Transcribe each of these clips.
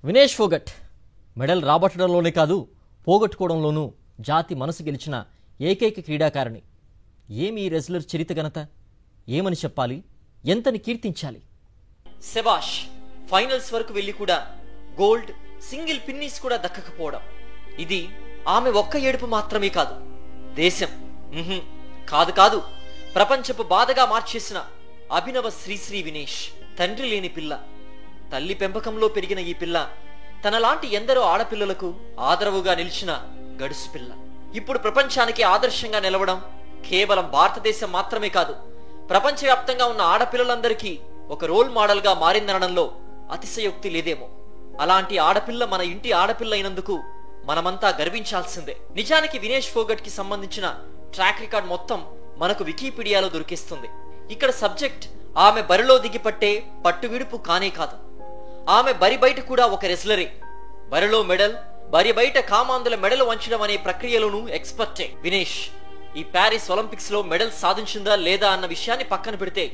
Vinesh Phogat medal రాబట్టడంలోనే కాదు పోగొట్టుకోవడంలోనూ జాతి మనసు గెలిచిన ఏకైక క్రీడాకారిణి. ఏమి ఈ రెజ్లర్ చరిత్ర ఘనత? ఏమని చెప్పాలి? ఎంతని కీర్తించాలి? శబాష్! ఫైనల్స్ వరకు వెళ్ళి కూడా గోల్డ్ సింగిల్ పిన్నీస్ కూడా దక్కకపోవడం, ఇది ఆమె ఒక్క ఏడుపు మాత్రమే కాదు, దేశం కాదు ప్రపంచపు బాధగా మార్చేసిన అభినవ శ్రీశ్రీ వినేష్. తండ్రి లేని పిల్ల, తల్లి పెంపకంలో పెరిగిన ఈ పిల్ల తనలాంటి ఎందరో ఆడపిల్లలకు ఆదరవుగా నిలిచిన గడుసు పిల్ల. ఇప్పుడు ప్రపంచానికి ఆదర్శంగా నిలవడం కేవలం భారతదేశం మాత్రమే కాదు, ప్రపంచవ్యాప్తంగా ఉన్న ఆడపిల్లలందరికీ ఒక రోల్ మోడల్ గా మారిందనడంలో అతిశయోక్తి లేదేమో. అలాంటి ఆడపిల్ల మన ఇంటి ఆడపిల్ల అయినందుకు మనమంతా గర్వించాల్సిందే. నిజానికి వినేష్ ఫోగట్ కి సంబంధించిన ట్రాక్ రికార్డ్ మొత్తం మనకు వికీపీడియాలో దొరికేస్తుంది. ఇక్కడ సబ్జెక్ట్ ఆమె బరిలో దిగిపట్టే పట్టు విడుపు కానే కాదు, ఆమె బరి బయట కూడా ఒక రెజ్లరే. బరిలో మెడల్, బరి బయట కామాంధుల మెడలు వంచడం అనే ప్రక్రియలోనూ ఎక్స్పర్టే వినేష్. ఈ ప్యారిస్ ఒలింపిక్స్ లో మెడల్ సాధించిందా లేదా అన్న విషయాన్ని పక్కన పెడితే,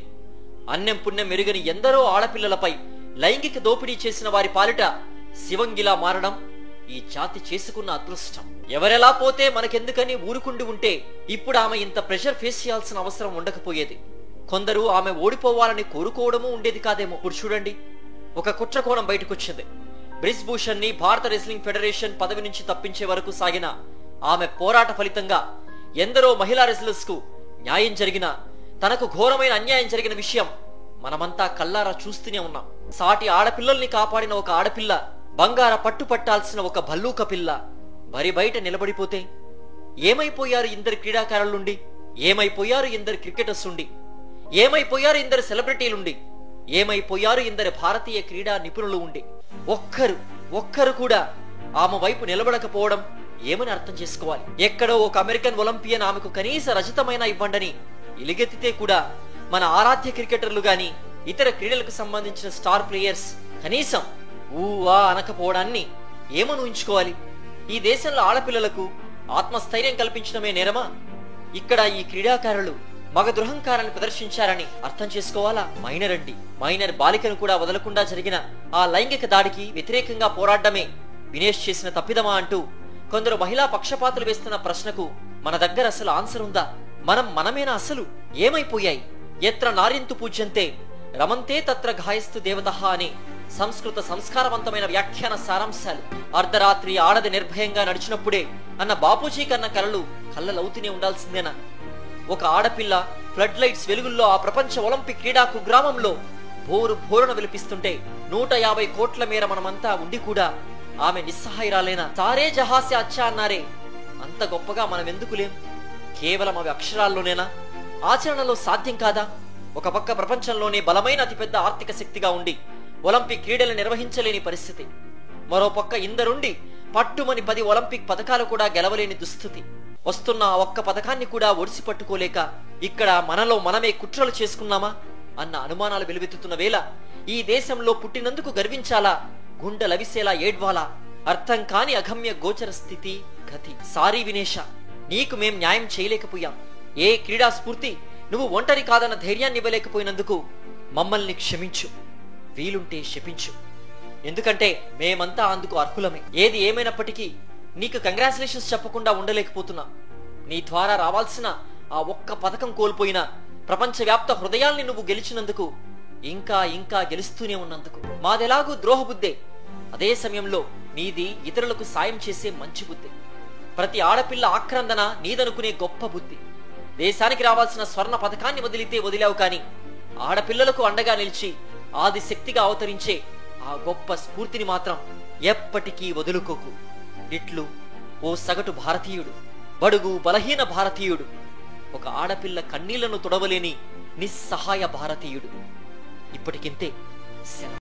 అన్నం పుణ్యం మెరుగని ఎందరో ఆడపిల్లలపై లైంగిక దోపిడీ చేసిన వారి పాలిట శివంగిలా మారడం ఈ జాతి చేసుకున్న అదృష్టం. ఎవరెలా పోతే మనకెందుకని ఊరుకుండి ఉంటే ఇప్పుడు ఆమె ఇంత ప్రెషర్ ఫేస్ చేయాల్సిన అవసరం ఉండకపోయేది. కొందరు ఆమె ఓడిపోవాలని కోరుకోవడమూ ఉండేది కాదేమో. ఇప్పుడు చూడండి, ఒక కుట్రకోణం బయటకొచ్చింది. బ్రిజ్ భూషణ్ ని భారత రెజ్లింగ్ ఫెడరేషన్ పదవి నుంచి తప్పించే వరకు సాగిన ఆమె పోరాట ఫలితంగా ఎందరో మహిళా రెజ్లర్స్ కు న్యాయం జరిగినా, తనకు ఘోరమైన అన్యాయం జరిగిన విషయం మనమంతా కళ్ళారా చూస్తూనే ఉన్నాం. సాటి ఆడపిల్లల్ని కాపాడిన ఒక ఆడపిల్ల, బంగార పట్టు పట్టాల్సిన ఒక భల్లూక పిల్ల బరి బయట నిలబడిపోతే ఏమైపోయారు ఇందరు క్రీడాకారులుండి? ఏమైపోయారు ఇందరు క్రికెటర్స్ ఉండి? ఏమైపోయారు ఇందరు సెలబ్రిటీలుండి? ఏమైపోయారు ఇందరు భారతీయ క్రీడా నిపుణులు ఉండి? ఒక్కరు కూడా ఆమె వైపు నిలబడకపోవడం ఏమని అర్థం చేసుకోవాలి? ఎక్కడో ఒక అమెరికన్ ఒలింపియన్ ఆమెకు కనీస రజతమైనా ఇవ్వండని ఇలిగెత్తితే కూడా మన ఆరాధ్య క్రికెటర్లు గాని ఇతర క్రీడలకు సంబంధించిన స్టార్ ప్లేయర్స్ కనీసం ఊవా అనకపోవడాన్ని ఏమని ఊహించుకోవాలి? ఈ దేశంలో ఆడపిల్లలకు ఆత్మస్థైర్యం కల్పించడమే నేరమా? ఇక్కడ ఈ క్రీడాకారులు మగ దురహంకారాన్ని ప్రదర్శించారని అర్థం చేసుకోవాలా? మైనర్ బాలికను కూడా వదలకుండా జరిగిన ఆ లైంగిక దాడికి వ్యతిరేకంగా పోరాడమే వినేష్ చేసిన తప్పిదమా అంటూ కొందరు మహిళా పక్షపాతులు వేస్తున్న ప్రశ్నకు మన దగ్గర అసలు ఆన్సర్ ఉందా? మనమేనా? అసలు ఏమైపోయాయి? ఎత్ర నార్యంతు పూజ్యంతే రమంతే తత్ర ఘాయస్తు దేవతః అని సంస్కృత సంస్కారవంతమైన వ్యాఖ్యాన సారాంశాలు. అర్ధరాత్రి ఆడది నిర్భయంగా నడిచినప్పుడే అన్న బాపూజీ కన్న కలలు కళ్ళలవుతూనే ఉండాల్సిందేనా? ఒక ఆడపిల్ల ఫ్లడ్ లైట్స్ వెలుగుల్లో ఆ ప్రపంచ ఒలింపిక్ క్రీడాకు గ్రామంలో భోరున విలిపిస్తుంటే 150 కోట్ల మేర మనమంతా ఉండి కూడా ఆమె నిస్సహాయరాలేనా? సారే జహాసే అచ్చా అన్నారే, అంత గొప్పగా మనం ఎందుకు లేం? కేవలం అవి అక్షరాల్లోనేనా? ఆచరణలో సాధ్యం కాదా? ఒక పక్క ప్రపంచంలోనే బలమైన అతిపెద్ద ఆర్థిక శక్తిగా ఉండి ఒలింపిక్ క్రీడలు నిర్వహించలేని పరిస్థితి, మరోపక్క ఇందరుండి పట్టుమని 10 ఒలింపిక్ పథకాలు కూడా గెలవలేని దుస్థితి. వస్తున్న ఒక్క పథకాన్ని కూడా ఒడిసి పట్టుకోలేక ఇక్కడ మనలో మనమే కుట్రలు చేసుకున్నామా అన్న అనుమానాలు వెలువెత్తుతున్న వేళ ఈ దేశంలో పుట్టినందుకు గర్వించాలా, గుండెలవిసేలా ఏడ్వాలా? అర్థం కాని అగమ్య గోచర స్థితి గతి. సారీ వినేష, నీకు మేం న్యాయం చేయలేకపోయాం. ఏ క్రీడా స్ఫూర్తి నువ్వు ఒంటరి కాదన్న ధైర్యాన్ని ఇవ్వలేకపోయినందుకు మమ్మల్ని క్షమించు, వీలుంటే శపించు. ఎందుకంటే మేమంతా అందుకు అర్హులమే. ఏది ఏమైనప్పటికీ నీకు కంగ్రాచులేషన్స్ చెప్పకుండా ఉండలేకపోతున్నా. నీ ద్వారా రావాల్సిన ఆ ఒక్క పథకం కోల్పోయినా ప్రపంచవ్యాప్త హృదయాల్ని నువ్వు గెలిచినందుకు, ఇంకా గెలుస్తూనే ఉన్నందుకు మాదెలాగూ ద్రోహబుద్ధే. అదే సమయంలో నీది ఇతరులకు సాయం చేసే మంచి బుద్ధి. ప్రతి ఆడపిల్ల ఆక్రందన నీదనుకునే గొప్ప బుద్ధి. దేశానికి రావాల్సిన స్వర్ణ పథకాన్ని వదిలావు కానీ ఆడపిల్లలకు అండగా నిలిచి ఆది శక్తిగా అవతరించే ఆ గొప్ప స్ఫూర్తిని మాత్రం ఎప్పటికీ వదులుకోకు. ఇట్లు ఓ సగటు భారతీయుడు, బడుగు బలహీన భారతీయుడు, ఒక ఆడపిల్ల కన్నీళ్లను తొడవలేని నిస్సహాయ భారతీయుడు. ఇప్పటికింతే.